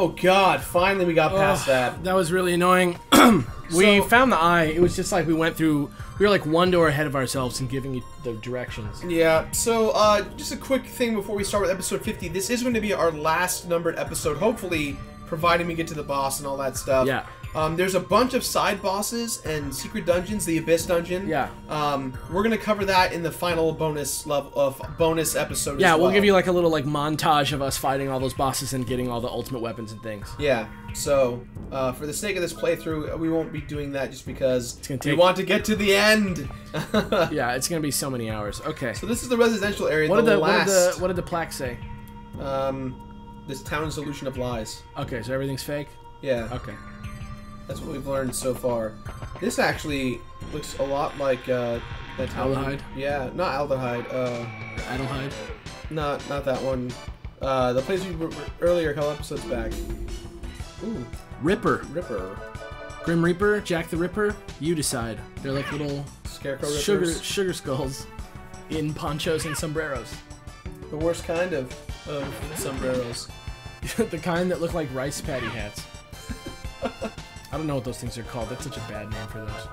Oh god, finally we got past that. That was really annoying. We found the eye. It was just like we went through... We were like one door ahead of ourselves and giving you the directions. Yeah, so just a quick thing before we start with episode 50. This is going to be our last numbered episode, hopefully, providing we get to the boss and all that stuff. Yeah. There's a bunch of side bosses and secret dungeons, the Abyss dungeon. Yeah. We're gonna cover that in the final bonus episode. Yeah, as well. we'll give you like a little like montage of us fighting all those bosses and getting all the ultimate weapons and things. Yeah. So for the sake of this playthrough, we won't be doing that just because we take... want to get to the end. Yeah, it's gonna be so many hours. Okay. So this is the residential area. What did the plaque say? This town is a solution of lies. Okay, so everything's fake. Yeah. Okay. That's what we've learned so far. This actually looks a lot like that town. Aldehyde? Yeah, not aldehyde. Adelhyde? Not that one. The place we were earlier, a couple episodes back. Ooh. Ripper. Grim Reaper, Jack the Ripper. You decide. They're like little scarecrow rippers. Sugar skulls in ponchos and sombreros. The worst kind of sombreros. The kind that look like rice patty hats. I don't know what those things are called. That's such a bad name for those.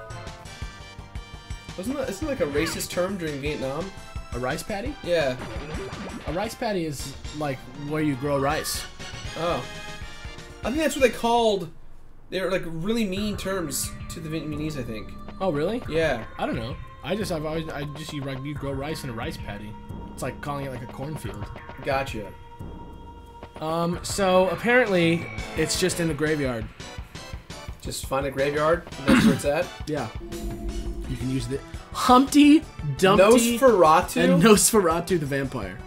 Isn't that like a racist term during Vietnam? A rice patty? Yeah. A rice patty is like where you grow rice. Oh. I think that's what they called. They were like really mean terms to the Vietnamese, I think. Oh really? Yeah. I don't know. You grow rice in a rice patty. It's like calling it like a cornfield. Gotcha. So apparently it's just in the graveyard. Just find a graveyard, and that's where it's at? Yeah. You can use the Humpty Dumpty Nosferatu? and Nosferatu the vampire.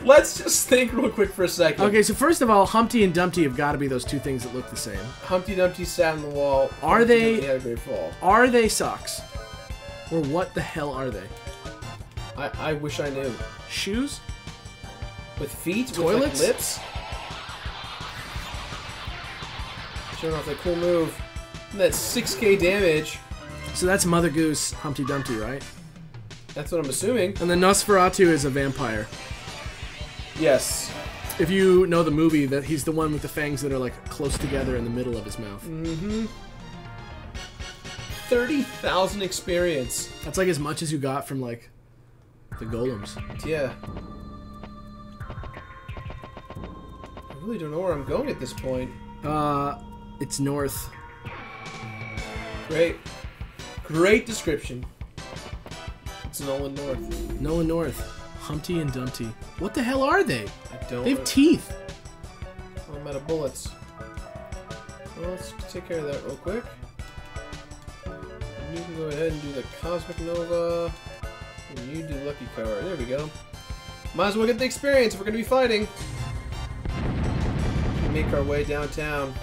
Let's just think real quick for a second. Okay, so first of all, Humpty and Dumpty have got to be those two things that look the same. Humpty Dumpty sat on the wall. Are they? Had a great fall. Are they socks? Or what the hell are they? I wish I knew. Shoes? With feet? Toilets? With like lips? Showing off that cool move. And that 6k damage. So that's Mother Goose, Humpty Dumpty, right? That's what I'm assuming. And then Nosferatu is a vampire. Yes. If you know the movie, that he's the one with the fangs that are like close together in the middle of his mouth. Mm-hmm. 30,000 experience. That's like as much as you got from like the golems. Yeah. I really don't know where I'm going at this point. It's north. Great. Great description. It's Nolan North. Nolan North. Humpty and Dumpty. What the hell are they? I don't They have know. teeth. Oh, I'm out of bullets. Well, let's take care of that real quick. And you can go ahead and do the Cosmic Nova. And you do Lucky Card. There we go. Might as well get the experience if we're going to be fighting. Make our way downtown.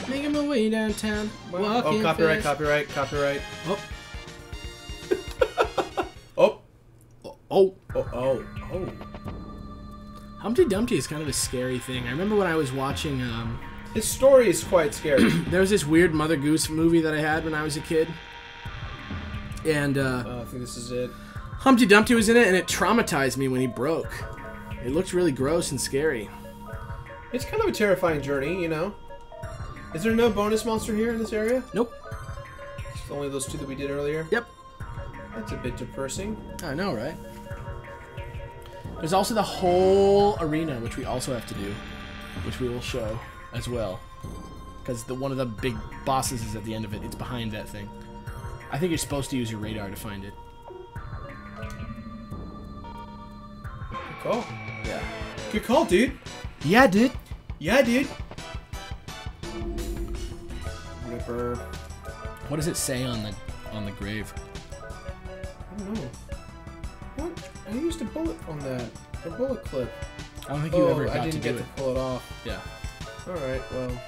Making my way downtown. Oh, copyright, copyright, copyright. Oh. Oh. Oh. Oh, oh, oh. Humpty Dumpty is kind of a scary thing. I remember when I was watching, His story is quite scary. there was this weird Mother Goose movie that I had when I was a kid. And, I think this is it. Humpty Dumpty was in it, and it traumatized me when he broke. It looked really gross and scary. It's kind of a terrifying journey, you know? Is there no bonus monster here in this area? Nope. It's only those two that we did earlier? Yep. That's a bit depressing. I know, right? There's also the whole arena, which we also have to do, which we will show as well. Because one of the big bosses is at the end of it. It's behind that thing. I think you're supposed to use your radar to find it. Good call. Yeah. Good call, dude. Yeah, dude. Yeah, dude. Ripper. What does it say on the grave? I don't know. What? I used a bullet on that. A bullet clip. I don't think you ever got I didn't to do get it. to pull it off. Yeah. Alright, well.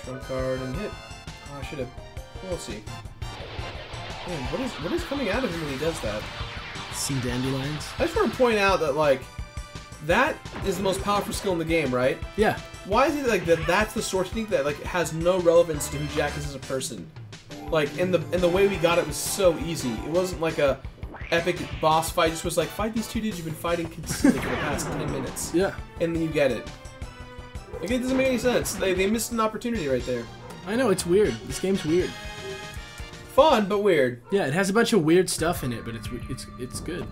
Trump card and hit. Oh, I should have. Well, let's see. Man, what is coming out of him when he does that? Some dandelions. I just want to point out that, like, that is the most powerful skill in the game, right? Yeah. Why is it like that? That's the sort of thing that like has no relevance to who Jack is as a person. Like, and the way we got it was so easy. It wasn't like a epic boss fight just was like, fight these two dudes you've been fighting consistently for the past 10 minutes. Yeah. And then you get it. Like, it doesn't make any sense. They missed an opportunity right there. I know, it's weird. This game's weird. Fun, but weird. Yeah, it has a bunch of weird stuff in it, but it's good.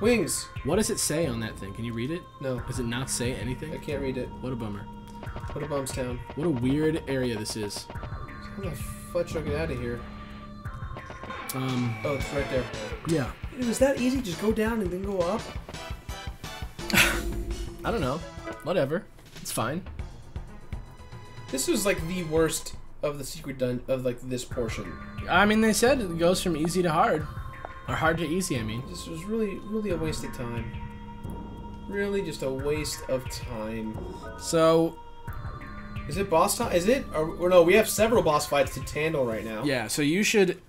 Wings. What does it say on that thing? Can you read it? No. Does it not say anything? I can't read it. What a bummer. What a bum's town. What a weird area this is. How the fuck should I get out of here? Oh, it's right there. Yeah. It was that easy? Just go down and then go up? I don't know. Whatever. It's fine. This was like the worst of the secret dun of like this portion. I mean, they said it goes from easy to hard. Or hard to easy, I mean. This was really a waste of time. Really just a waste of time. So... Is it boss time? Is it? Or no, we have several boss fights to handle right now. Yeah, so you should...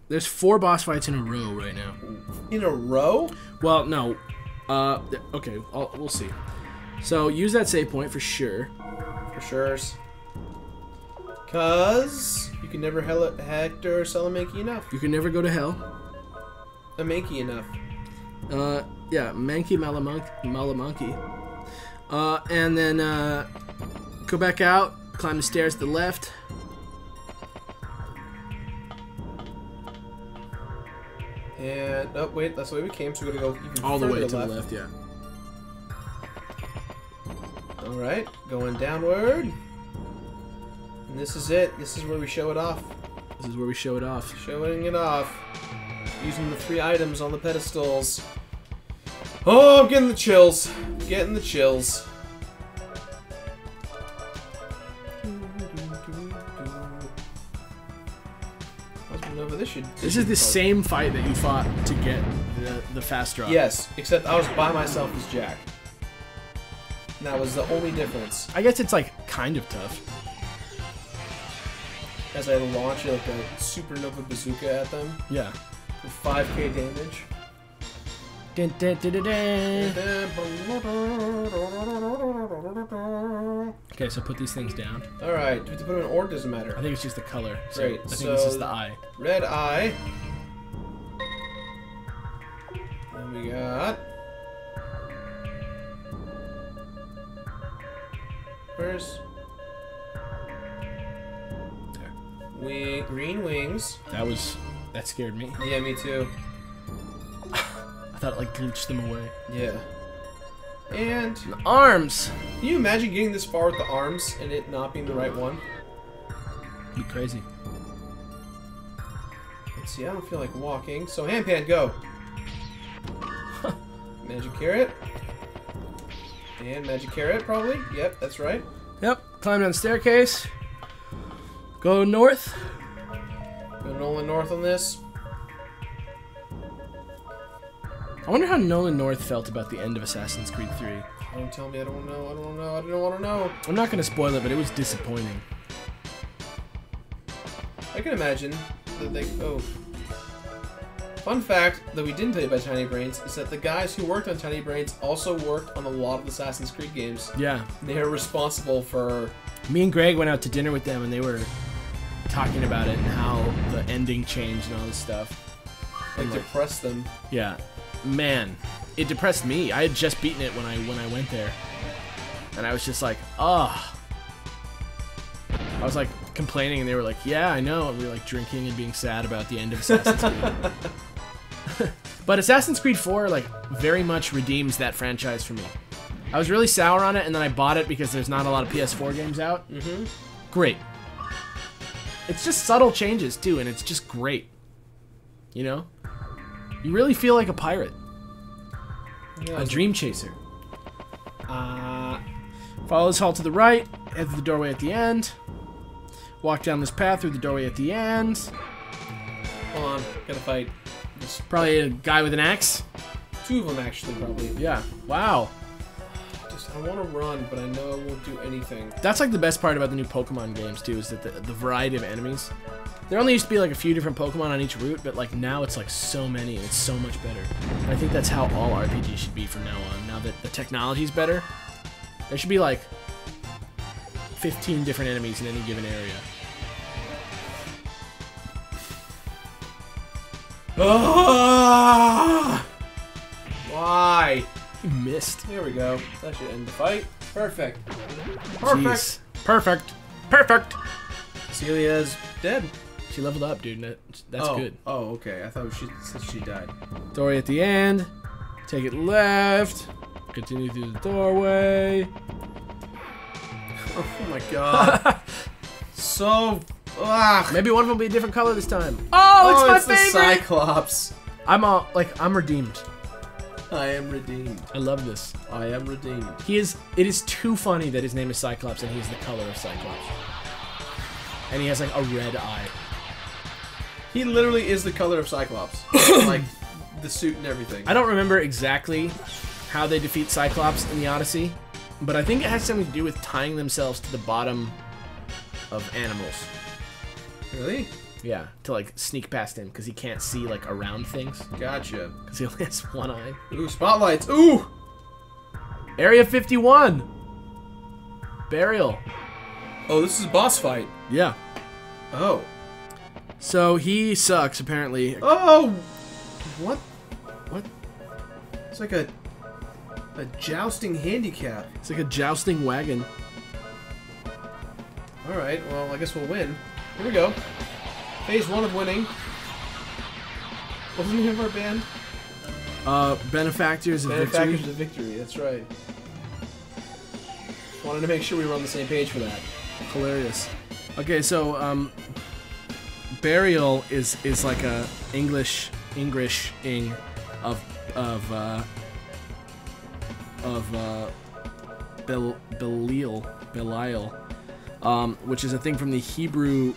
There's 4 boss fights in a row right now. In a row? Well, no. Okay, we'll see. So use that save point for sure. For sure. Cause you can never Hector Salamanca enough. You can never go to hell. A Mankey enough. Yeah, Mankey Malamonkey. And then go back out, climb the stairs to the left. And oh wait, that's the way we came, so we're gonna go even all the way to left. the left, yeah. Alright, going downward. And this is it. This is where we show it off. This is where we show it off. Showing it off. Using the 3 items on the pedestals. Oh, I'm getting the chills. Getting the chills. This is the same fight that you fought to get the fast drop. Yes, except I was by myself as Jack. And that was the only difference. I guess it's like kind of tough. As I launch like a supernova bazooka at them. Yeah. For 5k damage. Dun, dun, dun, dun, dun. Okay, so put these things down. Alright, do we have to put them in order? Doesn't matter. I think it's just the color. So Great. I think this is the eye. Red eye. Then we got... Where's... There. Green wings. That scared me. Yeah, me too. I thought it like glitched them away. Yeah. And... The arms! Can you imagine getting this far with the arms and it not being the right one? Be crazy. Let's see, I don't feel like walking. So handpan, go! Magic carrot. And magic carrot, probably. Yep, that's right. Yep, climb down the staircase. Go north. Go Nolan North on this. I wonder how Nolan North felt about the end of Assassin's Creed 3. Don't tell me, I don't know, I don't know, I don't want to know. I'm not going to spoil it, but it was disappointing. I can imagine that they... Oh. Fun fact that we didn't tell you about Tiny Brains is that the guys who worked on Tiny Brains also worked on a lot of Assassin's Creed games. Yeah. They are responsible for... Me and Greg went out to dinner with them and they were talking about it and how the ending changed and all this stuff. Like, depressed them. Yeah. Man, it depressed me. I had just beaten it when I went there. And I was just like, ugh. I was like complaining and they were like, yeah, I know. And we were like drinking and being sad about the end of Assassin's Creed. But Assassin's Creed 4 like very much redeems that franchise for me. I was really sour on it and then I bought it because there's not a lot of PS4 games out. Mm-hmm. Great. It's just subtle changes too and it's just great. You know? You really feel like a pirate. Yeah, a dream chaser. Follow this hall to the right, head to the doorway at the end. Walk down this path through the doorway at the end. Hold on, gotta fight. Probably a guy with an axe. 2 of them, actually, probably. Yeah. Wow. I want to run, but I know I won't do anything. That's like the best part about the new Pokemon games, too, is that the variety of enemies. There only used to be like a few different Pokemon on each route, but like now it's like so many and it's so much better. And I think that's how all RPGs should be from now on. Now that the technology's better, there should be like 15 different enemies in any given area. Ah! Why? You missed. There we go. That should end the fight. Perfect. Perfect. Jeez. Perfect. Perfect. Celia's dead. She leveled up, dude. That's good. Oh, okay. I thought she died. Dory at the end. Take it left. Continue through the doorway. Oh my god. So. Ugh. Maybe one of them will be a different color this time. Oh, it's my favorite. The Cyclops. I'm redeemed. I am redeemed. I love this. I am redeemed. It is too funny that his name is Cyclops and he's the color of Cyclops. And he has like a red eye. He literally is the color of Cyclops. Like the suit and everything. I don't remember exactly how they defeat Cyclops in the Odyssey, but I think it has something to do with tying themselves to the bottom of animals. Really? Yeah, to like sneak past him because he can't see like around things. Gotcha. Because he only has one eye. Ooh, spotlights. Ooh! Area 51! Burial. Oh, this is a boss fight. Yeah. Oh. So he sucks, apparently. Oh! What? What? It's like a jousting handicap. It's like a jousting wagon. Alright, well, I guess we'll win. Here we go. Phase 1 of winning. What was the name of our band? Benefactors of Victory. Benefactors of Victory, that's right. Wanted to make sure we were on the same page for that. Hilarious. Okay, so, Burial is like a English-ing of Belial, which is a thing from the Hebrew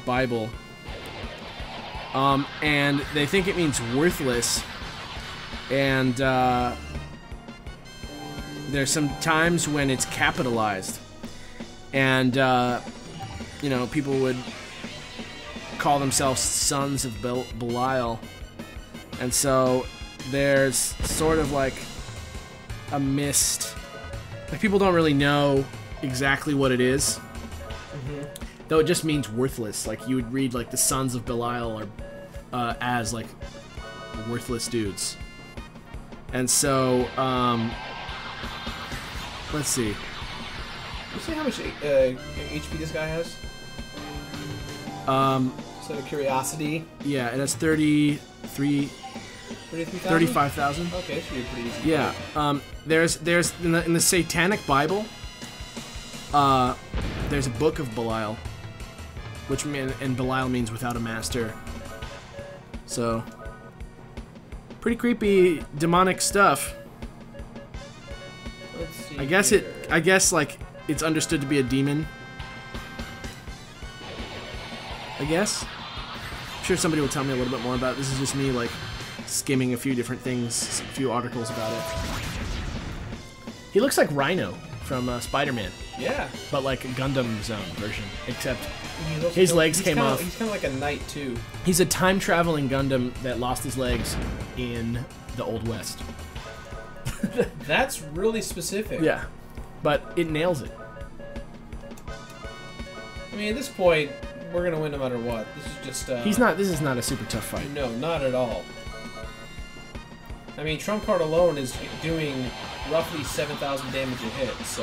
Bible. And they think it means worthless. And there's some times when it's capitalized. And, you know, people would call themselves sons of Belial. And so there's sort of like a mist. Like, people don't really know exactly what it is. Though it just means worthless. Like, you would read, like, the sons of Belial or as, like, worthless dudes. And so, let's see. You see how much HP this guy has? Just out of curiosity. Yeah, it has 35,000. Okay, that should be pretty easy. Yeah. There's in the Satanic Bible, there's a book of Belial, and Belial means without a master. So, pretty creepy demonic stuff. Let's see. I guess like it's understood to be a demon. I guess. I'm sure somebody will tell me a little bit more about it. This is just me like skimming a few different things, a few articles about it. He looks like Rhino from Spider-Man. Yeah. But like a Gundam Zone version, except his legs came off. He's kind of like a knight too. He's a time-traveling Gundam that lost his legs in the Old West. That's really specific. Yeah, but it nails it. I mean, at this point, we're gonna win no matter what. This is just. This is not a super tough fight. No, not at all. I mean, Trump card alone is doing roughly 7,000 damage a hit, so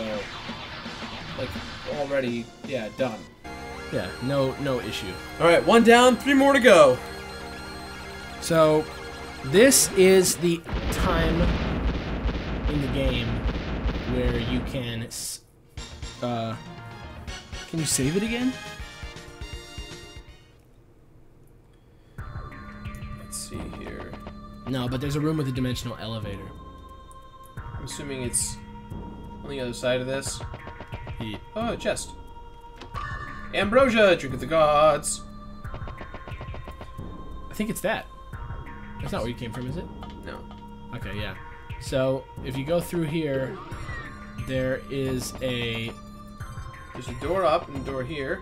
like already, yeah, done. Yeah, no issue. All right, 1 down, 3 more to go. So, this is the time in the game where you can. Can you save it again? Let's see here. No, but there's a room with a dimensional elevator. I'm assuming it's on the other side of this. Yeah. Oh, a chest. Ambrosia, drink of the gods. I think it's that. That's not where you came from, is it? No. Okay, yeah. So, if you go through here, there is a... There's a door up and a door here.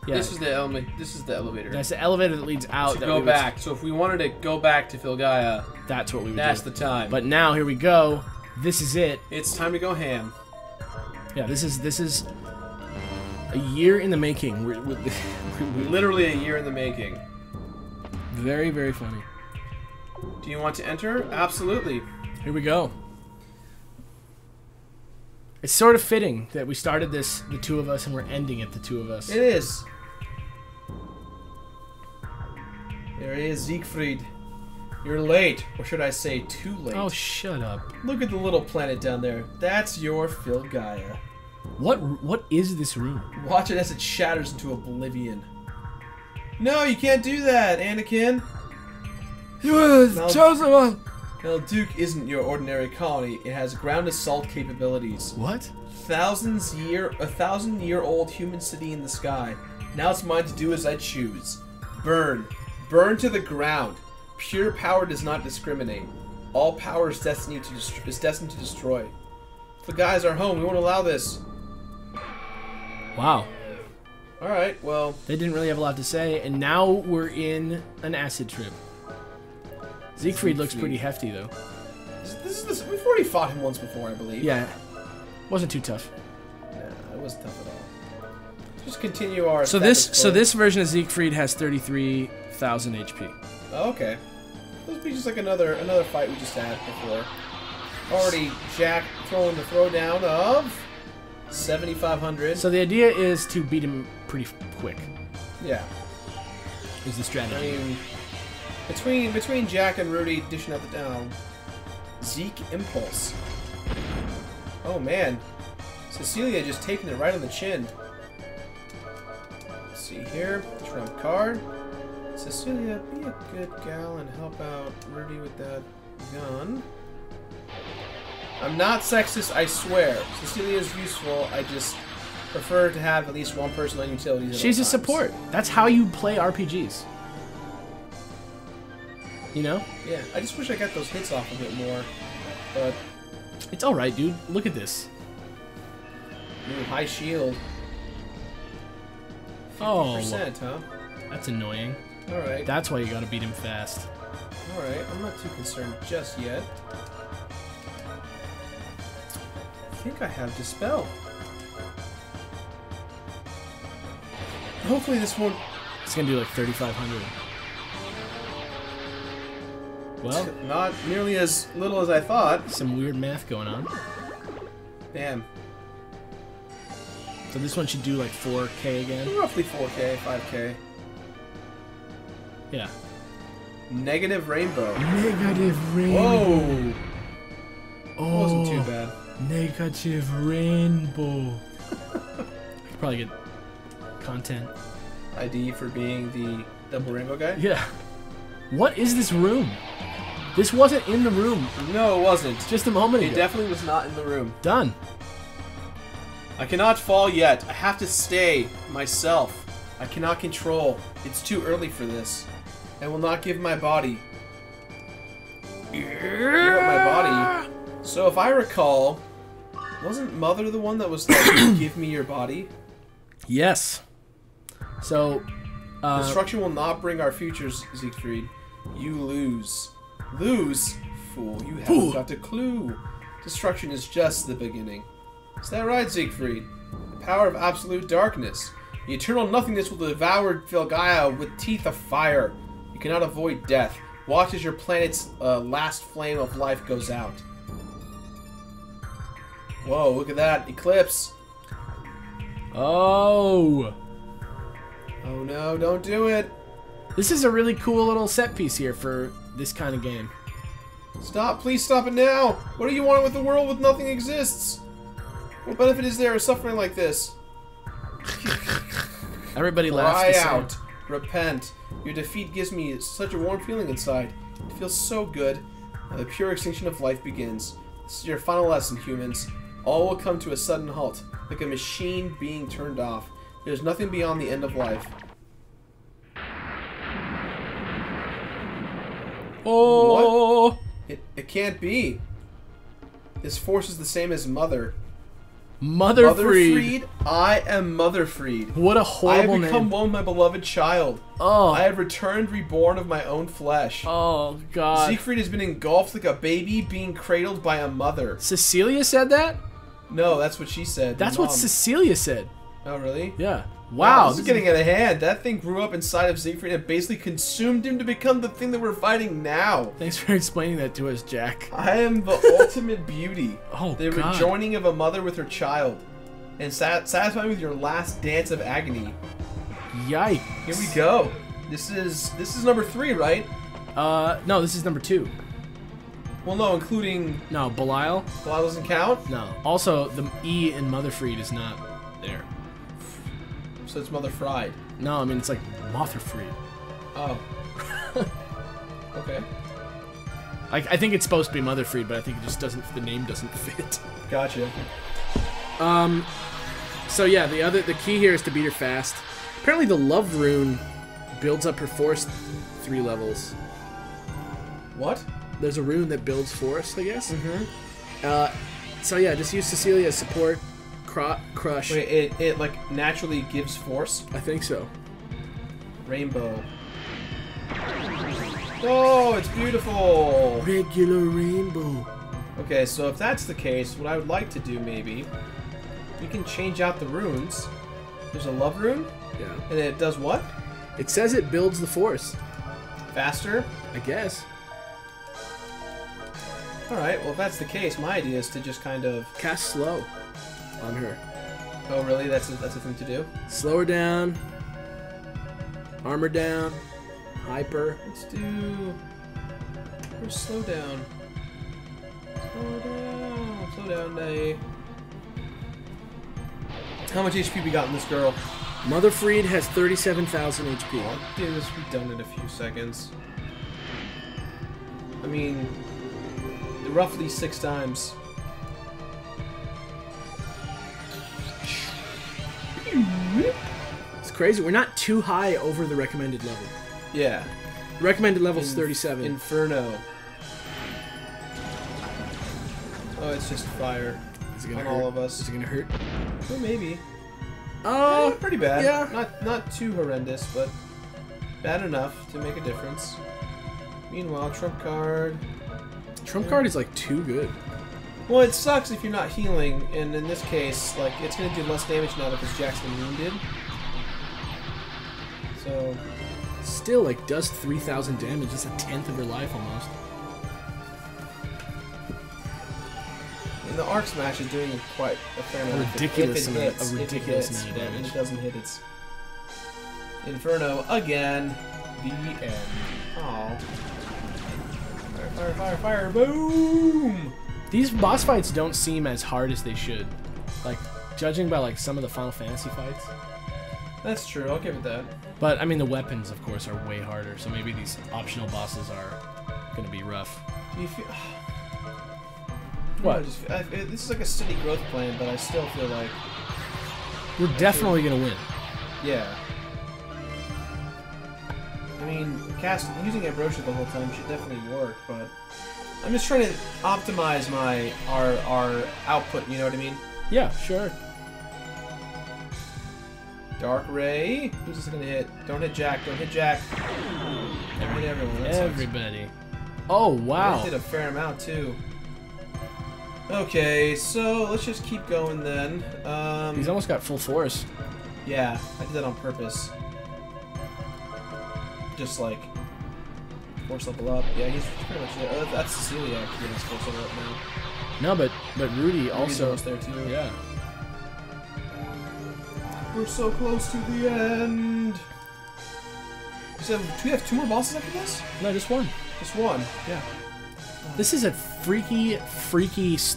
Yeah. This is the element. This is the elevator. That's the elevator that leads out. To go back. So if we wanted to go back to Filgaia, that's what we would do. That's the time. But now, here we go. This is it. It's time to go ham. Yeah, this is a year in the making. Literally a year in the making. Very, very funny. Do you want to enter? Absolutely. Here we go. It's sort of fitting that we started this, the two of us, and we're ending it, the two of us. It is. There he is, Siegfried. You're late, or should I say too late. Oh, shut up. Look at the little planet down there. That's your Filgaia. What is this room? Watch it as it shatters into oblivion. No, you can't do that, Anakin. You are the chosen one. Now, Duke isn't your ordinary colony. It has ground assault capabilities. What? A 1,000-year-old human city in the sky. Now it's mine to do as I choose. Burn. Burn to the ground. Pure power does not discriminate. All power is destined to destroy. The guys are home. We won't allow this. Wow. Alright, well... They didn't really have a lot to say, and now we're in an acid trip. Siegfried looks pretty hefty, though. We've already fought him once before, I believe. Yeah. Wasn't too tough. Nah, it wasn't tough at all. Just continue our... So this version of Siegfried has 33,000 HP. Oh, okay. This would be just like another fight we just had before. Already Jack throwing the throwdown of 7,500. So the idea is to beat him pretty quick. Yeah. Is the strategy. I mean, between Jack and Rudy dishing out the down, Zeke Impulse. Oh man, Cecilia just taking it right on the chin. Let's see here, trump card. Cecilia, be a good gal and help out Rudy with that gun. I'm not sexist, I swear. Cecilia is useful, I just prefer to have at least one person on utilities. She's a support. That's how you play RPGs. You know? Yeah, I just wish I got those hits off a bit more, but... It's alright, dude. Look at this. Ooh, high shield. 50%, Oh, huh? that's annoying. Alright. That's why you gotta beat him fast. Alright, I'm not too concerned just yet. I think I have Dispel. Hopefully this won't... It's gonna do like 3,500. Well, not nearly as little as I thought. some weird math going on. Damn. So this one should do like 4K again? Roughly 4K, 5K. Yeah. Negative rainbow. Negative rainbow. Whoa! Oh, Wasn't too bad. Negative rainbow. I could probably get content. ID for being the double rainbow guy? Yeah. What is this room? This wasn't in the room No, it wasn't. just a moment It ago. definitely was not in the room. Done. I cannot fall yet. I have to stay myself. I cannot control. It's too early for this. I will not give my body. Give up my body. So if I recall, wasn't Mother the one that was like, give me your body? Yes. So, Destruction will not bring our futures, Siegfried. You lose. Lose? Fool, you haven't got a clue. Destruction is just the beginning. Is that right, Siegfried? The power of absolute darkness. The eternal nothingness will devour Filgaia with teeth of fire. You cannot avoid death. Watch as your planet's last flame of life goes out. Whoa, look at that. Eclipse. oh. Oh no, don't do it. This is a really cool little set piece here for this kind of game. Stop, please stop it now. What do you want with the world with nothing exists? What benefit is there of suffering like this? Everybody laughs Cry the same. out. Repent. Your defeat gives me such a warm feeling inside. It feels so good. The pure extinction of life begins. This is your final lesson, humans. All will come to a sudden halt, like a machine being turned off. There's nothing beyond the end of life. Oh. What? It can't be. This force is the same as Mother. Motherfried. I am Motherfried. What a I horrible have become name. one with my beloved child. Oh. I have returned reborn of my own flesh. Oh, God. Siegfried has been engulfed like a baby being cradled by a mother. Cecilia said that? No, that's what she said. That's Mom. what Cecilia said. Oh, really? Yeah. Wow, this is getting out of hand. That thing grew up inside of Siegfried and basically consumed him to become the thing that we're fighting now. Thanks for explaining that to us, Jack. I am the ultimate beauty. Oh, the God. rejoining of a mother with her child. And satisfying with your last dance of agony. Yikes. Here we go. This is number 3, right? No, this is number 2. Well, no, including... No, Belial? Belial doesn't count? No. Also, the E in Motherfried is not there. So it's Mother Fried. No, I mean, it's like Motherfried. Oh. Okay. I think it's supposed to be Motherfried, but I think it just doesn't, the name doesn't fit. Gotcha. So yeah, the key here is to beat her fast. Apparently the love rune builds up her force 3 levels. What? There's a rune that builds force, I guess. Mm-hmm. So yeah, just use Cecilia as support. Crush. Wait, it like naturally gives force? I think so. Rainbow. Oh, it's beautiful! Regular rainbow. Okay, so if that's the case, what I would like to do maybe, we can change out the runes. There's a love rune? Yeah. And it does what? It says it builds the force. Faster? I guess. Alright, well if that's the case, my idea is to just kind of... Cast slow on her. Oh really? That's a thing to do? Slow her down. Armor down. Hyper. Let's do... Where's slow down? Slow down. Slow down, Dave. How much HP we got in this girl? Motherfried has 37,000 HP. I'll do this be done in a few seconds. I mean, roughly 6 times. It's crazy. We're not too high over the recommended level. Yeah. The recommended level is 37. Inferno. Oh, it's just fire. Is it gonna on hurt? all of us. Is it gonna hurt? Well, maybe. Oh, Pretty bad. yeah. Not too horrendous, but bad enough to make a difference. Meanwhile, trump card. Trump card is like too good. Well, it sucks if you're not healing, and in this case, like, it's gonna do less damage now because Jack's been wounded. So... Still, like, does 3,000 damage. It's a tenth of her life almost. And the arc smash is doing quite a fair amount. Ridiculous If it amount- hits, a ridiculous amount of but when damage. it doesn't hit, it's Inferno again. The end. Oh. Fire, fire, fire, fire! Boom! These boss fights don't seem as hard as they should. Like, judging by like some of the Final Fantasy fights. That's true. I'll give it that. But I mean, the weapons, of course, are way harder. So maybe these optional bosses are gonna be rough. Do you feel? What? This is like a steady growth plan, but I still feel like We're definitely gonna win. yeah. I mean, using Ambrosia the whole time should definitely work, but I'm just trying to optimize our output. You know what I mean? Yeah, sure. Dark Ray. Who's this gonna hit? Don't hit Jack. Don't hit Jack. Don't hit everyone. That sucks. Everybody. Oh wow. I did a fair amount too. Okay, so let's just keep going then. He's almost got full force. Yeah, I did that on purpose. Just like force level up. Yeah, he's pretty much there. That's Cecilia actually getting his force level up now. No, but Rudy Rudy's also. almost there too. Yeah. We're so close to the end. So, do we have 2 more bosses after this? No, just one. Just one. Yeah. This is a freaky,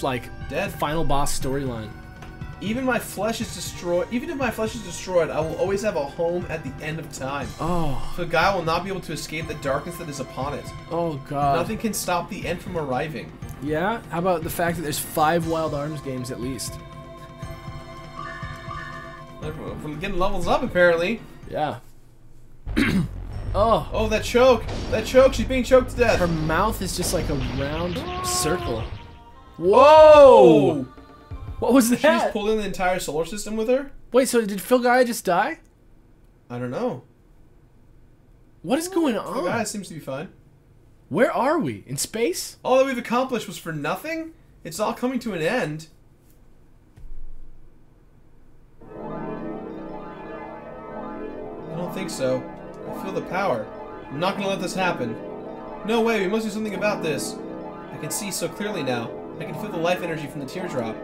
like Dead. final boss storyline. Even my flesh is destroyed. Even if my flesh is destroyed, I will always have a home at the end of time. Oh. The guy will not be able to escape the darkness that is upon it. Oh god. Nothing can stop the end from arriving. Yeah. How about the fact that there's 5 Wild Arms games at least? We're getting levels up apparently. Yeah. Oh. Oh, that choke! That choke! She's being choked to death. Her mouth is just like a round circle. Whoa! What was She's that? pulling the entire solar system with her? Wait, so did Phil Gaia just die? I don't know. What is going The on? guy seems to be fine. Where are we? In space? All that we've accomplished was for nothing? It's all coming to an end. don't think so. I feel the power. I'm not gonna let this happen. No way, we must do something about this. I can see so clearly now. I can feel the life energy from the teardrop.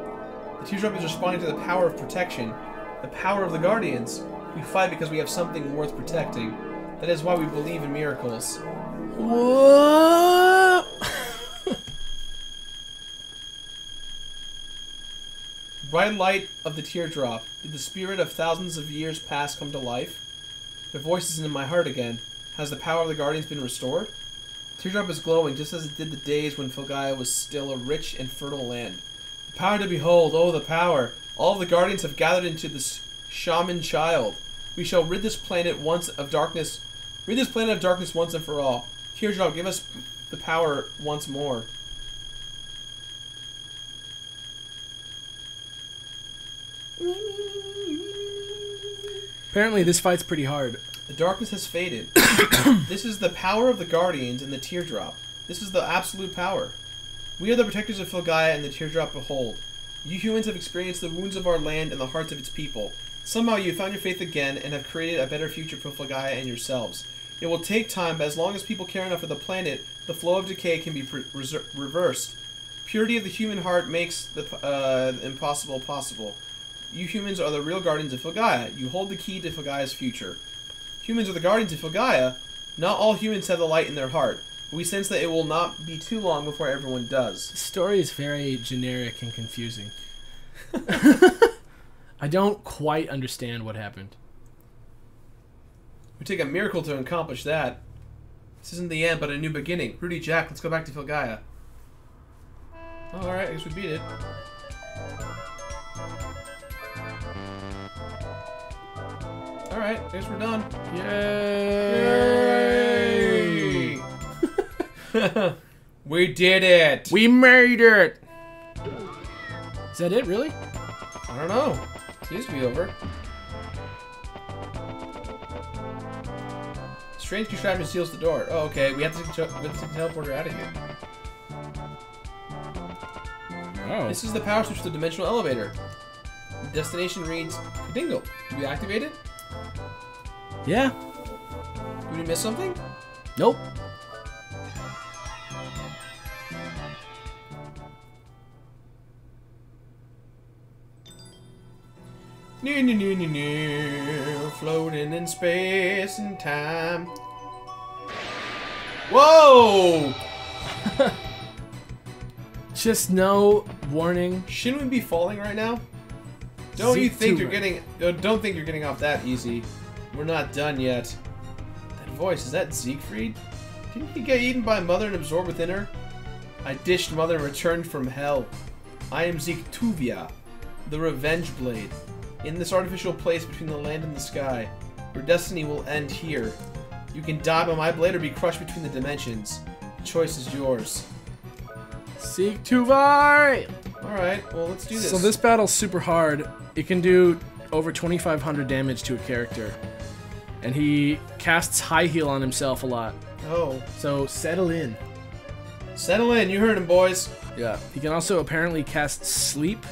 The teardrop is responding to the power of protection. The power of the Guardians. We fight because we have something worth protecting. That is why we believe in miracles. What? Bright light of the teardrop. Did the spirit of thousands of years past come to life? Their voice is in my heart again. Has the power of the Guardians been restored? The teardrop is glowing just as it did the days when Filgaia was still a rich and fertile land. The power to behold, oh the power! All of the Guardians have gathered into this shaman child. We shall rid this planet of darkness once and for all. Teardrop, give us the power once more. Apparently this fight's pretty hard. The darkness has faded. This is the power of the Guardians and the teardrop. This is the absolute power. We are the protectors of Filgaia and the teardrop behold. You humans have experienced the wounds of our land and the hearts of its people. Somehow you found your faith again and have created a better future for Filgaia and yourselves. It will take time, but as long as people care enough for the planet, the flow of decay can be reversed. Purity of the human heart makes the impossible possible. You humans are the real guardians of Filgaia. You hold the key to Filgaia's future. Humans are the guardians of Filgaia. Not all humans have the light in their heart. We sense that it will not be too long before everyone does. The story is very generic and confusing. I don't quite understand what happened. We take a miracle to accomplish that. This isn't the end, but a new beginning. Rudy, Jack, let's go back to Filgaia. Oh, alright, I guess we beat it. Alright, I guess we're done. Yay! Yay! We did it! We made it! Is that it, really? I don't know. Seems to be over. Strange contraption seals the door. Oh, okay. We have to take the teleporter out of here. Oh. This is the power switch to the dimensional elevator. The destination reads Dingle. Did we activate it? Yeah. Did we miss something? Nope. Floating in space and time. Whoa! Just no warning. Shouldn't we be falling right now? Don't you think you're getting? Don't think you're getting off that easy. We're not done yet. That voice, is that Siegfried? Didn't he get eaten by Mother and absorbed within her? I dished Mother and returned from hell. I am Ziektuvia, the Revenge Blade. In this artificial place between the land and the sky, your destiny will end here. You can die by my blade or be crushed between the dimensions. The choice is yours. Seek to vie! Alright, well, let's do this. So this battle's super hard. It can do over 2,500 damage to a character. And he casts High Heal on himself a lot. Oh. So settle in. Settle in, you heard him, boys. Yeah. He can also apparently cast Sleep.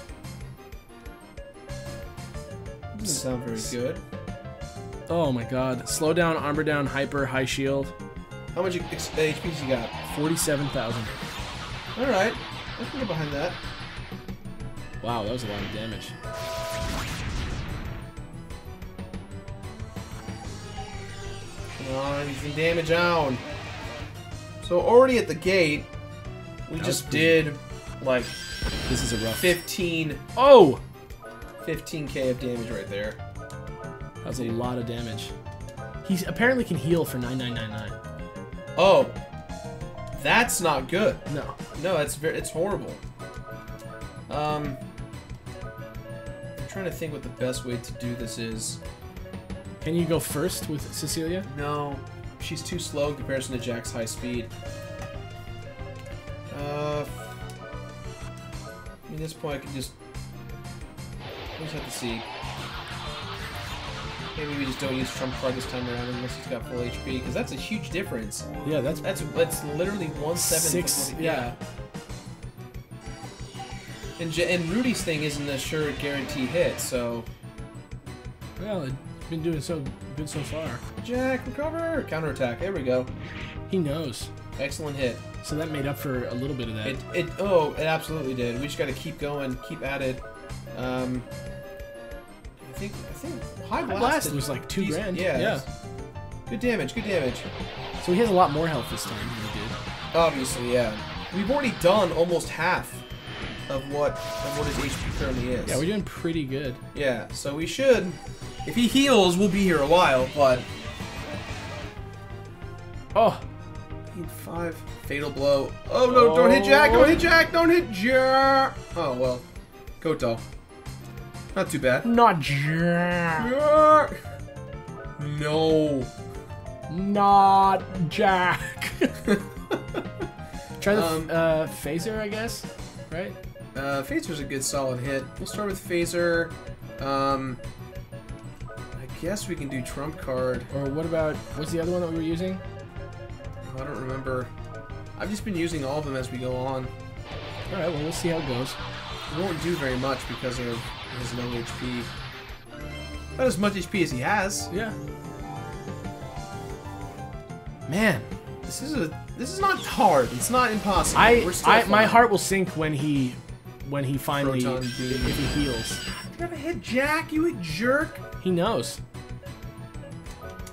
Doesn't sound very good. Oh my god. Slow down, armor down, hyper, high shield. How much HP's you got? 47,000. Alright, I can get behind that. Wow, that was a lot of damage. Come on, he's in damage on. So already at the gate, we just did like This is a rough 15. Oh! 15k of damage right there. That was a lot of damage. He apparently can heal for 9999. Oh, that's not good. No. No, it's horrible. I'm trying to think what the best way to do this is. Can you go first with Cecilia? No, she's too slow in comparison to Jack's high speed. At this point, I could just have to see. Maybe we just don't use Trump card this time around unless he's got full HP, because that's a huge difference. Yeah, that's literally 1/7. 6. Yeah. And Rudy's thing isn't a sure guarantee hit, so. Well, Been doing so good so far. Jack, recover! Counterattack. There we go. He knows. Excellent hit. So that made up for a little bit of that. It absolutely did. We just got to keep going, keep at it. I think High Blast was like 2 grand. Yeah. Good damage. Good damage. So he has a lot more health this time than he did. Obviously, yeah. We've already done almost half of what his HP currently is. Yeah, we're doing pretty good. Yeah, so we should. If he heals, we'll be here a while, but... Oh! Need 5. Fatal blow. Oh no, don't hit Jack! Don't hit Jack! Don't hit Jack! Oh, well. Koto. Not too bad. Not Jack! Jack! No. Not Jack! Try the phaser, I guess? Right? Phaser's a good solid hit. We'll start with Phaser. I guess we can do Trump Card. Or what about... What's the other one that we were using? I don't remember. I've just been using all of them as we go on. Alright, well, we'll see how it goes. He won't do very much because of his low HP. Not as much HP as he has. Yeah. Man. This is not hard. It's not impossible. My heart will sink when he finally if he heals. You gotta hit Jack, you jerk. He knows.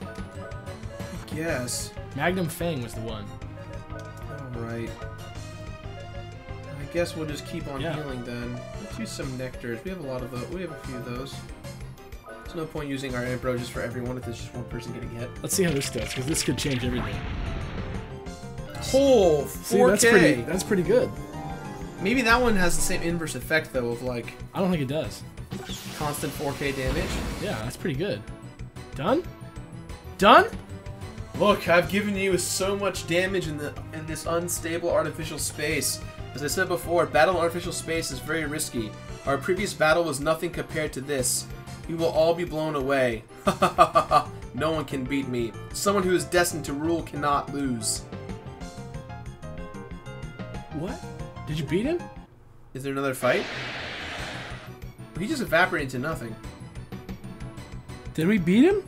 I guess. Magnum Fang was the one. Alright. I guess we'll just keep on healing then. Let's use some nectars. We have a lot of those. We have a few of those. There's no point using our Ampro just for everyone if there's just one person getting hit. Let's see how this does, because this could change everything. Oh, 4K! See, that's pretty good. Maybe that one has the same inverse effect, though, of, like... I don't think it does. Constant 4K damage. Yeah, that's pretty good. Done? Done? Look, I've given you so much damage in this unstable artificial space. As I said before, battle in artificial space is very risky. Our previous battle was nothing compared to this. You will all be blown away. No one can beat me. Someone who is destined to rule cannot lose. What? Did you beat him? Is there another fight? He just evaporated into nothing. Did we beat him?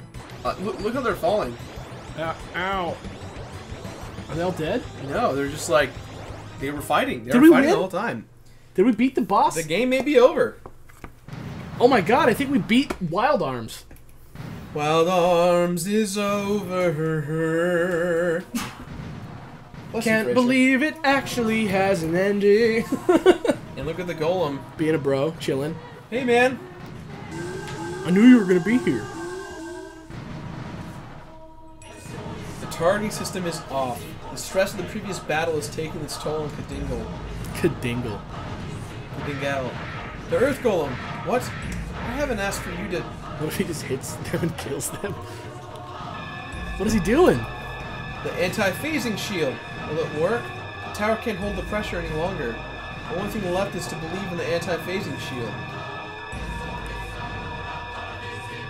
Look how they're falling. Ow. Are they all dead? No, they're just like... They were fighting. They were fighting win? the whole time. Did we beat the boss? The game may be over. Oh my god, I think we beat Wild Arms. Wild Arms is over. Can't believe it actually has an ending. And look at the golem. Being a bro, chilling. Hey, man. I knew you were going to be here. The targeting system is off. The stress of the previous battle is taking its toll on Kadingle. Kadingle. Kadingle. The Earth Golem. What? I haven't asked for you to... What if he just hits them and kills them? What is he doing? The anti-phasing shield. Will it work? The tower can't hold the pressure any longer. The only thing left is to believe in the anti-phasing shield.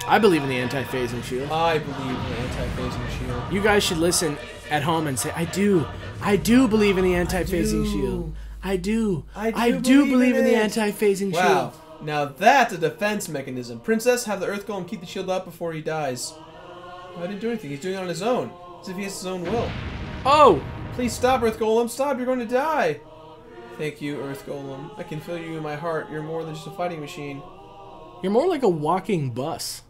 I believe in the anti-phasing shield. I believe in the anti-phasing shield. You guys should listen at home and say, I do believe in the anti-phasing shield. I do believe in the anti-phasing shield. Wow. Now that's a defense mechanism. Princess, have the Earth Golem keep the shield up before he dies. I didn't do anything. He's doing it on his own. As if he has his own will. Oh! Please stop, Earth Golem. Stop, you're going to die. Thank you, Earth Golem. I can feel you in my heart. You're more than just a fighting machine. You're more like a walking bus.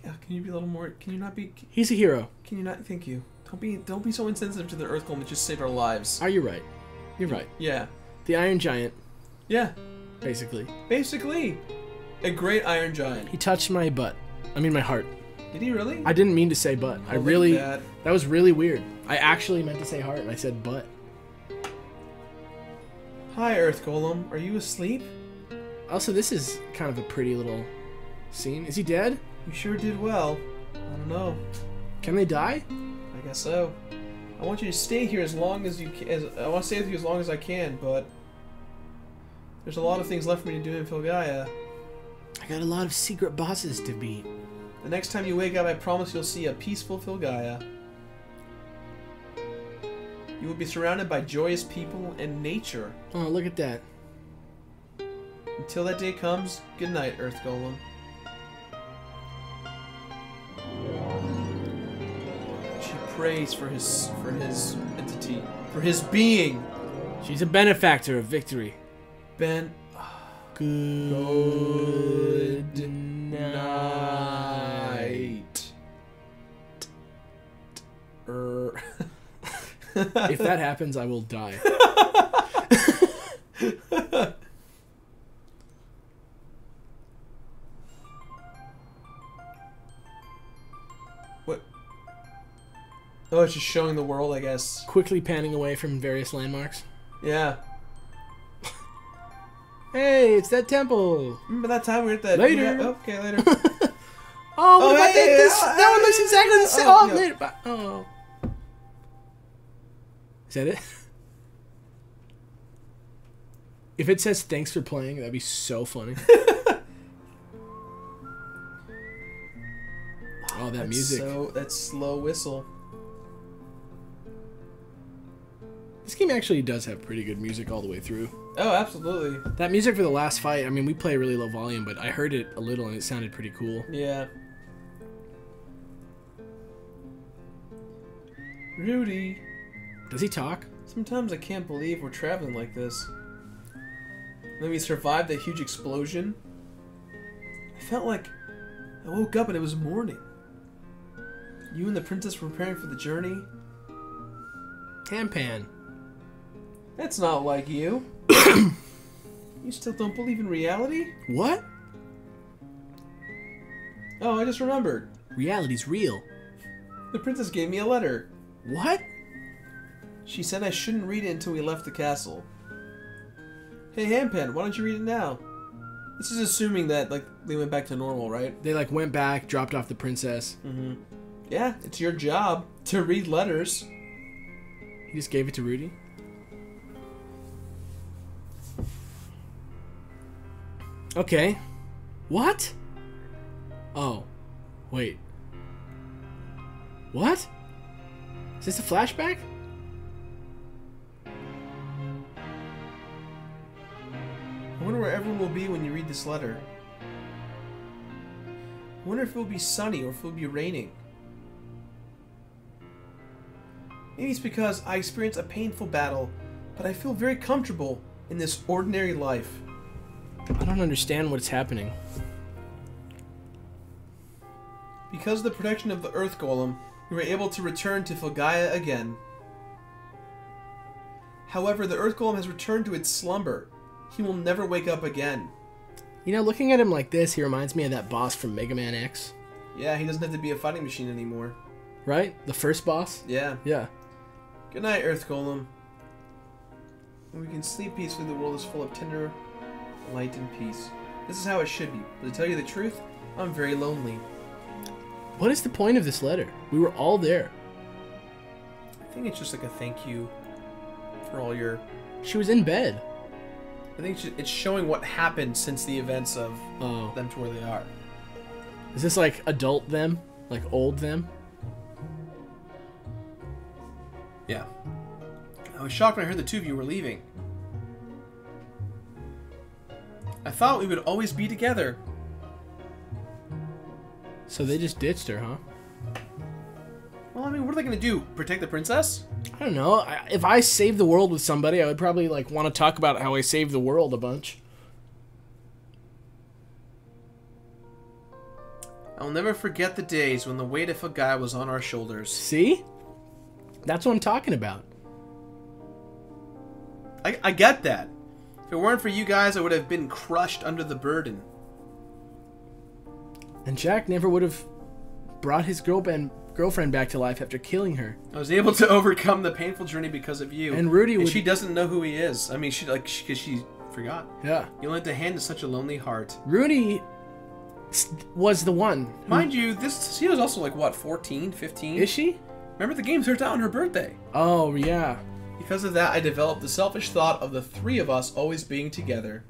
Can you be a little more... Can you not be... He's a hero. Can you not... Thank you. Don't be so insensitive to the Earth Golem that just saved our lives. Are you right? You're right. Yeah. The Iron Giant. Yeah. Basically. Basically. A great Iron Giant. He touched my butt. I mean my heart. Did he really? I didn't mean to say butt. I really... That was really weird. I actually meant to say heart and I said butt. Hi, Earth Golem. Are you asleep? Also, this is kind of a pretty little scene. Is he dead? You sure did well. I don't know. Can they die? I guess so. I want you to stay here as long as you can. I want to stay with you as long as I can, but there's a lot of things left for me to do in Filgaia. I got a lot of secret bosses to beat. The next time you wake up, I promise you'll see a peaceful Filgaia. You will be surrounded by joyous people and nature. Oh, look at that. Until that day comes, good night, Earth Golem. praise for his entity, for his being. She's a benefactor of victory. Ben. Good night. If that happens, I will die. What? Oh, it's just showing the world, I guess. Quickly panning away from various landmarks. Yeah. Hey, it's that temple. Remember that time we were at that... Later. Yeah, okay, later. Oh, what about hey, this? That one looks exactly the same. Oh, yeah. later. Oh. Is that it? If it says thanks for playing, that'd be so funny. Oh, that music. That slow whistle. This game actually does have pretty good music all the way through. Oh, absolutely. That music for the last fight, I mean, we play really low volume, but I heard it a little and it sounded pretty cool. Yeah. Rudy. Does he talk? Sometimes I can't believe we're traveling like this. Then we survived that huge explosion. I felt like I woke up and it was morning. You and the princess were preparing for the journey. Tampan. That's not like you. You still don't believe in reality? What? Oh, I just remembered. Reality's real. The princess gave me a letter. What? She said I shouldn't read it until we left the castle. Hey, Handpan, why don't you read it now? This is assuming that, like, they went back to normal, right? They, like, went back, dropped off the princess. Mm-hmm. Yeah, it's your job to read letters. He just gave it to Rudy? Okay. What? Oh. Wait. What? Is this a flashback? I wonder where everyone will be when you read this letter. I wonder if it will be sunny or if it will be raining. Maybe it's because I experienced a painful battle, but I feel very comfortable in this ordinary life. I don't understand what's happening. Because of the protection of the Earth Golem, we were able to return to Filgaia again. However, the Earth Golem has returned to its slumber. He will never wake up again. You know, looking at him like this, he reminds me of that boss from Mega Man X. Yeah, he doesn't have to be a fighting machine anymore. Right? The first boss? Yeah. Yeah. Good night, Earth Golem. When we can sleep peacefully, the world is full of tender light and peace. This is how it should be. But to tell you the truth, I'm very lonely. What is the point of this letter? We were all there. I think it's just like a thank you for all your... She was in bed. I think it's showing what happened since the events of them to where they are. Is this like adult them? Like old them? Yeah. I was shocked when I heard the two of you were leaving. I thought we would always be together. So they just ditched her, huh? Well, I mean, what are they going to do? Protect the princess? I don't know. If I saved the world with somebody, I would probably like want to talk about how I saved the world a bunch. I'll never forget the days when the weight of a guy was on our shoulders. See? That's what I'm talking about. I get that. If it weren't for you guys, I would have been crushed under the burden. And Jack never would have brought his girlfriend back to life after killing her. I was able to overcome the painful journey because of you. And Rudy would... she doesn't know who he is. I mean, because she forgot. Yeah. You lent a hand to such a lonely heart. Rudy was the one. Mind you, she was also like, what, 14, 15? Is she? Remember, the game starts out on her birthday. Oh, yeah. Because of that, I developed the selfish thought of the three of us always being together.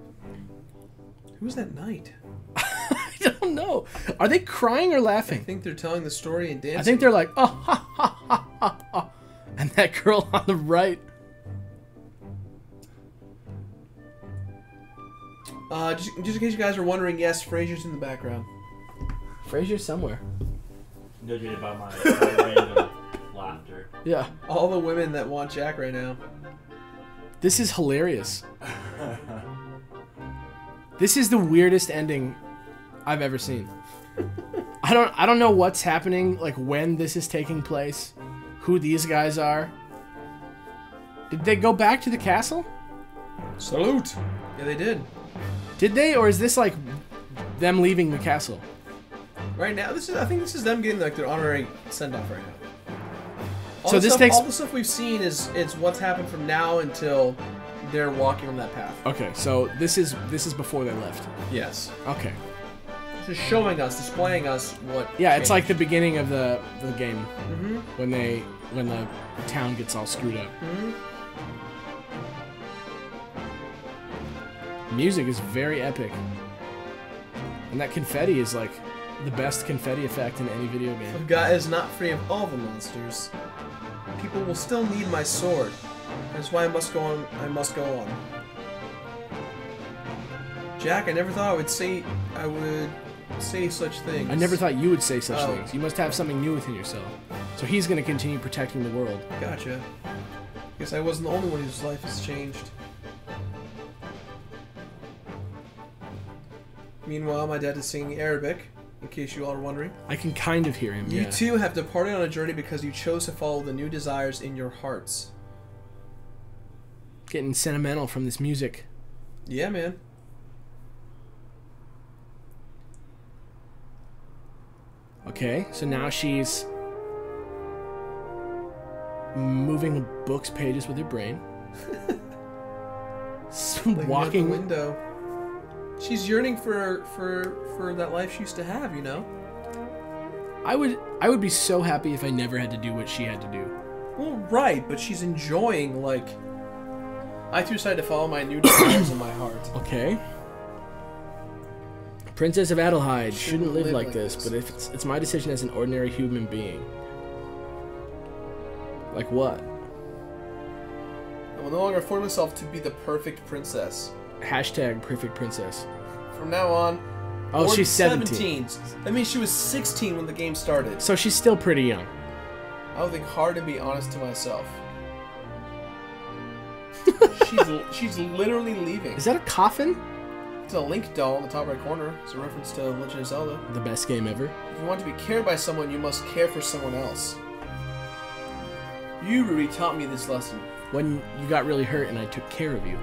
Who's that knight? I don't know. Are they crying or laughing? I think they're telling the story and dancing. I think they're like, oh, ha, ha, ha, ha, ha. And that girl on the right. Just in case you guys are wondering, yes, Fraser's in the background. Fraser's somewhere. Judging by my random laughter. Yeah. All the women that want Jack right now. This is hilarious. This is the weirdest ending I've ever seen. I don't know what's happening, like when this is taking place, who these guys are. Did they go back to the castle? Salute. Yeah, they did. Did they, or is this like them leaving the castle? Right now, I think this is them getting like their honorary send off right now. So this takes all the stuff we've seen is what's happened from now until they're walking on that path. Okay, so this is before they left. Yes. Okay. Just showing us, displaying us what. Yeah, changed. it's like the beginning of the game Mm-hmm. when the town gets all screwed up. Mm-hmm. Music is very epic, and that confetti is like the best confetti effect in any video game. If God is not free of all the monsters, people will still need my sword. That's why I must go on. I must go on. Jack, I never thought I would say such things. I never thought you would say such Oh. things. You must have something new within yourself. So he's going to continue protecting the world. Gotcha. Guess I wasn't the only one whose life has changed. Meanwhile, my dad is singing Arabic, in case you all are wondering. I can kind of hear him, You yeah. too have departed on a journey because you chose to follow the new desires in your hearts. Getting sentimental from this music. Yeah, man. Okay, so now she's moving books pages with her brain. Looking Walking. out the window. She's yearning for that life she used to have, you know? I would be so happy if I never had to do what she had to do. Well, right, but she's enjoying, like... I too decided to follow my new desires in my heart. Okay. Princess of Adelheid shouldn't live like this, but if it's my decision as an ordinary human being. Like what? I will no longer force myself to be the perfect princess. Hashtag perfect princess. From now on... Oh, or she's 17. That means she was 16 when the game started. So she's still pretty young. I would think hard to be honest to myself. she's literally leaving. Is that a coffin? It's a Link doll in the top right corner. It's a reference to Legend of Zelda. The best game ever. If you want to be cared by someone, you must care for someone else. You, Rudy, taught me this lesson. When you got really hurt and I took care of you.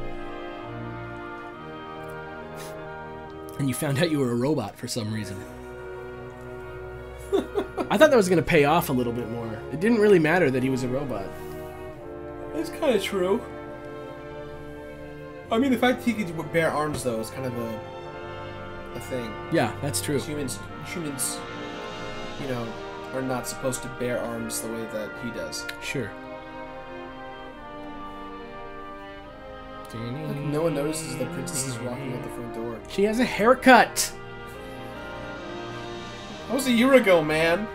And you found out you were a robot for some reason. I thought that was going to pay off a little bit more. It didn't really matter that he was a robot. That's kind of true. I mean, the fact that he could bear arms, though, is kind of a thing. Yeah, that's true. Humans, you know, are not supposed to bear arms the way that he does. Sure. Like, no one notices the princess is walking out the front door. She has a haircut! That was a year ago, man!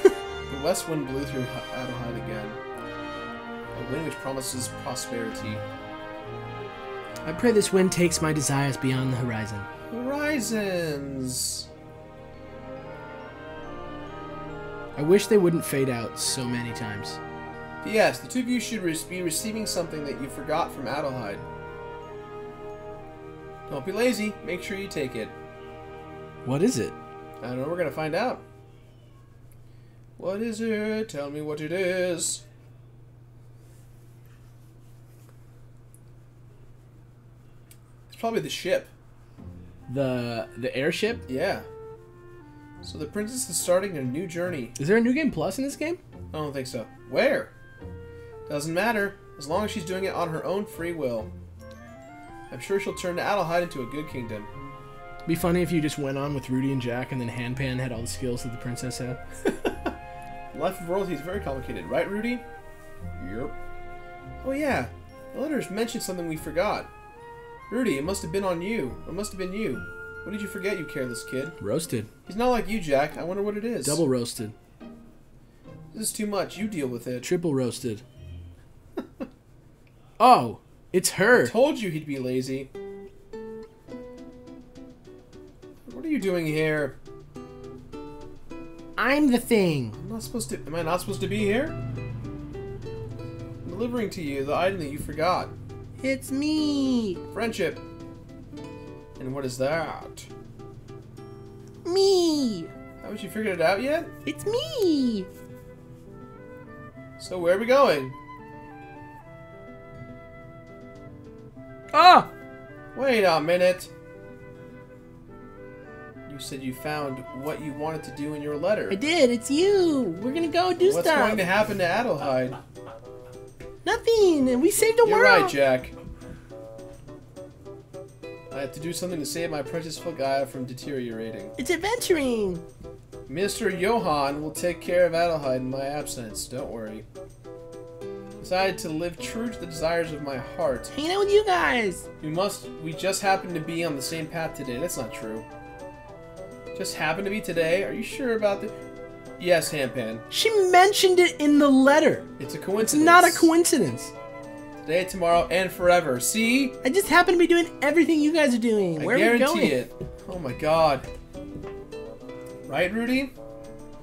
The west wind blew through Adelheid again. A wind which promises prosperity. I pray this wind takes my desires beyond the horizon. Horizons! I wish they wouldn't fade out so many times. P.S. The two of you should be receiving something that you forgot from Adelheid. Don't be lazy. Make sure you take it. What is it? I don't know. We're gonna find out. What is it? Tell me what it is. It's probably the ship. The airship? Yeah. So the princess is starting a new journey. Is there a New Game Plus in this game? I don't think so. Where? Doesn't matter, as long as she's doing it on her own free will. I'm sure she'll turn Adelheid into a good kingdom. It'd be funny if you just went on with Rudy and Jack and then Handpan had all the skills that the princess had. Life of royalty is very complicated, right, Rudy? Yep. Oh yeah, the letters mentioned something we forgot. Rudy, it must have been on you. It must have been you. What did you forget, you careless kid? Roasted. He's not like you, Jack. I wonder what it is. Double roasted. This is too much. You deal with it. Triple roasted. Oh, it's her. I told you he'd be lazy. What are you doing here? I'm the thing. I'm not supposed to. Am I not supposed to be here? I'm delivering to you the item that you forgot. It's me. Friendship. And what is that? Me. Haven't you figured it out yet? It's me. So where are we going? Ah! Wait a minute. You said you found what you wanted to do in your letter. I did. It's you. We're gonna go do What's stuff. going to happen to Adelheid? Nothing. And we saved the You're world. right, Jack. I have to do something to save my precious Gaia from deteriorating. It's adventuring. Mr. Johann will take care of Adelheid in my absence. Don't worry. Decided to live true to the desires of my heart. Hanging out with you guys. We just happen to be on the same path today. That's not true. Just happen to be today? Are you sure about that? Yes, Handpan. She mentioned it in the letter. It's a coincidence. It's not a coincidence. Today, tomorrow, and forever. See? I just happen to be doing everything you guys are doing. Where are we going? I guarantee it. Oh my god. Right, Rudy?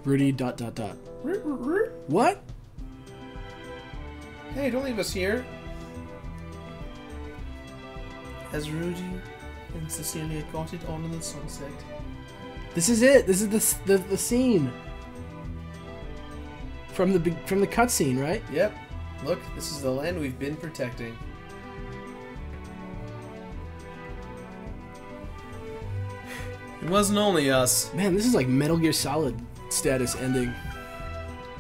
Rudy ... What? Hey, don't leave us here. As Rudy and Cecilia got it on in the sunset. This is it. This is the scene from the cutscene, right? Yep. Look, this is the land we've been protecting. It wasn't only us. Man, this is like Metal Gear Solid status ending.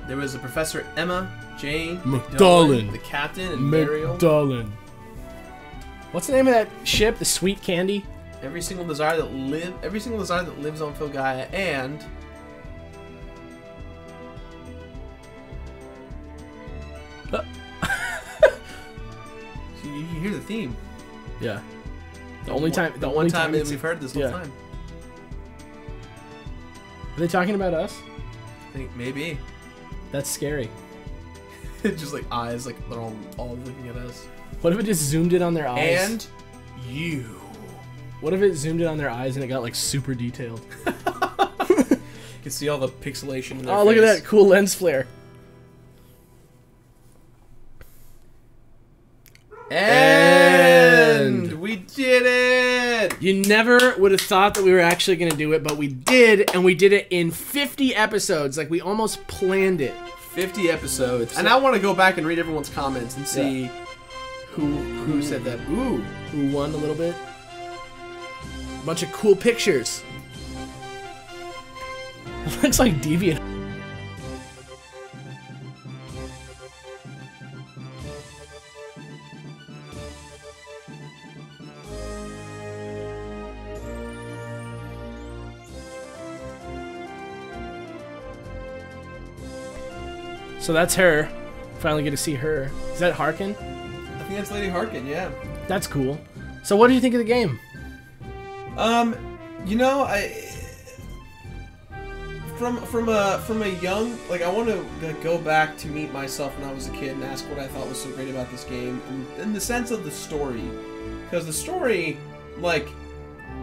There was a Professor Emma, Jane, McDullen, the captain, and Burial. McDullen. What's the name of that ship? The Sweet Candy? Every single desire that lives on Gaia, and you hear the theme. Yeah. The only time that we've heard this whole time. Are they talking about us? I think maybe. That's scary. Just like eyes, like they're all looking at us. What if it just zoomed in on their eyes? And you. What if it zoomed in on their eyes and it got like super detailed? You can see all the pixelation in their face. Look at that cool lens flare. And we did it! You never would have thought that we were actually going to do it, but we did, and we did it in 50 episodes. Like, we almost planned it. 50 episodes. And I want to go back and read everyone's comments and see who said that. Ooh. Who won a little bit. A bunch of cool pictures. Looks like Deviant. So that's her. Finally get to see her. Is that Harkin? I think that's Lady Harkin, yeah. That's cool. So what did you think of the game? You know, from a young, like, I want to go back to meet myself when I was a kid and ask what I thought was so great about this game, in the sense of the story, because the story, like,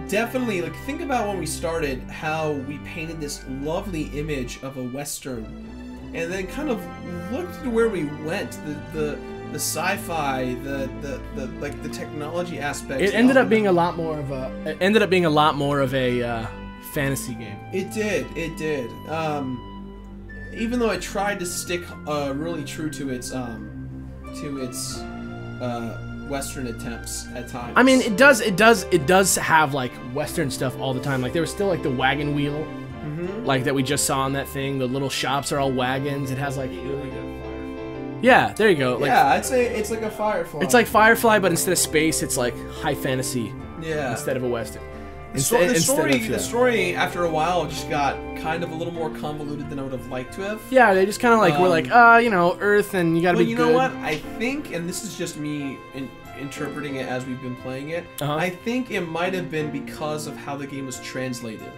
definitely, like, think about when we started, how we painted this lovely image of a Western, and then kind of looked at where we went, the sci-fi, the technology aspects. It ended up being a lot more of a fantasy game. It did. Even though it tried to stick really true to its Western attempts at times. I mean, it does have like Western stuff all the time. Like there was still like the wagon wheel, like that we just saw on that thing. The little shops are all wagons. It has like yeah, there you go. Like, yeah, I'd say it's like a Firefly. It's like Firefly, but instead of space, it's like high fantasy. Yeah. Instead of a Western. The story, after a while, just got kind of a little more convoluted than I would have liked to have. Yeah, they just kind of like were like, you know, Earth, and you gotta be good. But you know what? I think, and this is just me interpreting it as we've been playing it, I think it might have been because of how the game was translated.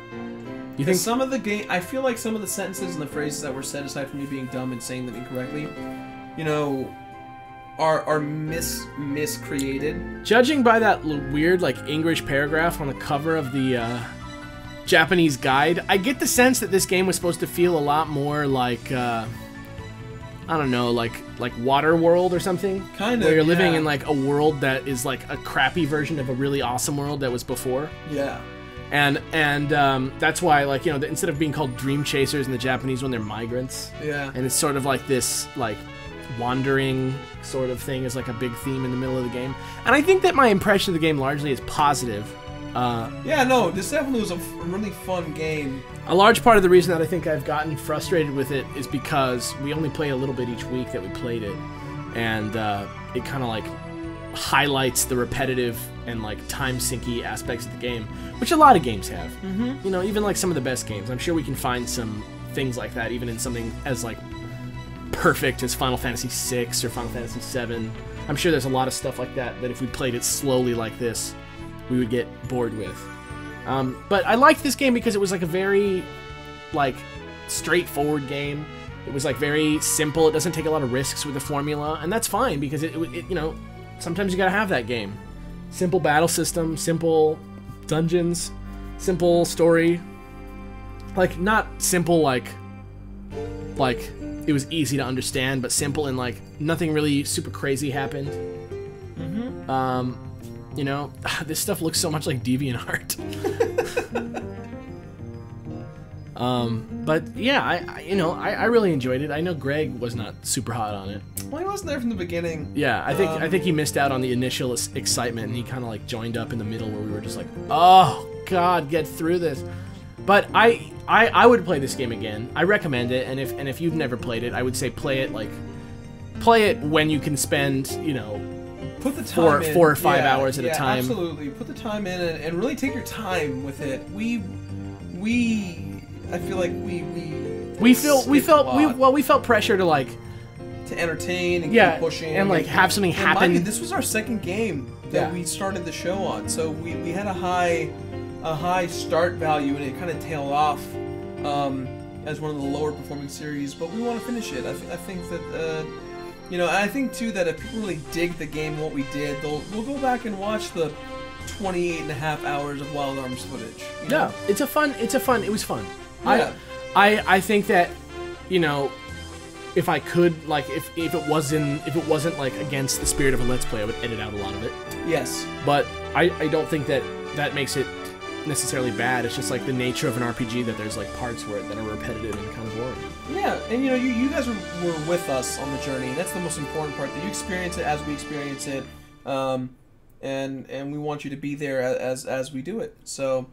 You think some of the game? I feel like some of the sentences and the phrases that were said, aside from me being dumb and saying them incorrectly, you know, are miscreated. Judging by that weird like English paragraph on the cover of the Japanese guide. I get the sense that this game was supposed to feel a lot more like I don't know, like Waterworld or something. Kind of. Where you're living in like a world that is like a crappy version of a really awesome world that was before. Yeah. And that's why, like, you know, instead of being called dream chasers in the Japanese one, they're migrants. Yeah. And it's sort of like this, like, wandering sort of thing is like a big theme in the middle of the game. And I think that my impression of the game largely is positive. Yeah, no, this definitely was a really fun game. A large part of the reason that I think I've gotten frustrated with it is because we only play a little bit each week that we played it. And it kind of, like, highlights the repetitive and like time sinky aspects of the game, which a lot of games have. Mm-hmm. You know, even like some of the best games. I'm sure we can find some things like that even in something as like perfect as Final Fantasy VI or Final Fantasy VII. I'm sure there's a lot of stuff like that that if we played it slowly like this, we would get bored with. But I liked this game because it was like a very like straightforward game. It was like very simple. It doesn't take a lot of risks with the formula, and that's fine because it you know, sometimes you gotta have that game. Simple battle system, simple dungeons, simple story. Like, not simple like it was easy to understand, but simple and like nothing really super crazy happened. Mm-hmm. You know, this stuff looks so much like DeviantArt. But yeah, I really enjoyed it. I know Greg was not super hot on it. Well, he wasn't there from the beginning. Yeah, I think he missed out on the initial excitement, and he kind of like joined up in the middle where we were just like, oh god, get through this. But I would play this game again. I recommend it, and if you've never played it, I would say play it when you can spend, you know, put the time in. 4 or 5 hours at a time. Absolutely, put the time in and really take your time with it. I feel like we felt pressure to like to entertain and keep pushing and like have something happen. Mind you, this was our second game that we started the show on, so we had a high start value, and it kind of tailed off as one of the lower performing series. But we want to finish it. I think that you know, I think too that if people really dig the game and what we did, we'll go back and watch the 28.5 hours of Wild Arms footage. You know? Yeah, it was fun. Yeah. I think that, you know, if I could, like, if it wasn't like against the spirit of a Let's Play, I would edit out a lot of it. Yes. But I don't think that makes it necessarily bad. It's just like the nature of an RPG that there's like parts where that are repetitive and kind of boring. Yeah, and you know, you guys were with us on the journey, and that's the most important part, that you experience it as we experience it, and we want you to be there as we do it. So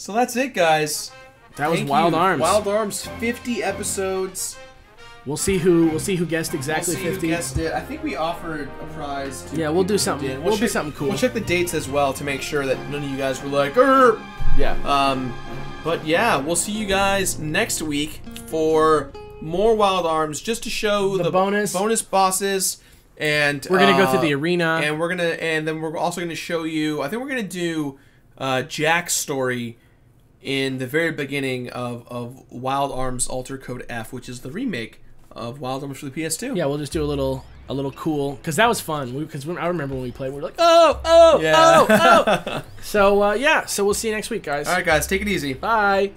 that's it, guys. That was Wild Arms. Wild Arms, 50 episodes. We'll see who guessed exactly 50. Who guessed it. I think we offered a prize. Yeah, we'll do something. We'll do something cool. We'll check the dates as well to make sure that none of you guys were like, "Arr!" Yeah. But yeah, we'll see you guys next week for more Wild Arms, just to show the bonus bosses, and we're gonna go through the arena, and then we're also gonna show you. I think we're gonna do Jack's story in the very beginning of Wild Arms Alter Code F, which is the remake of Wild Arms for the PS2. Yeah, we'll just do a little cool, because that was fun. Because I remember when we played, we were like, oh. So yeah, so we'll see you next week, guys. All right, guys, take it easy. Bye.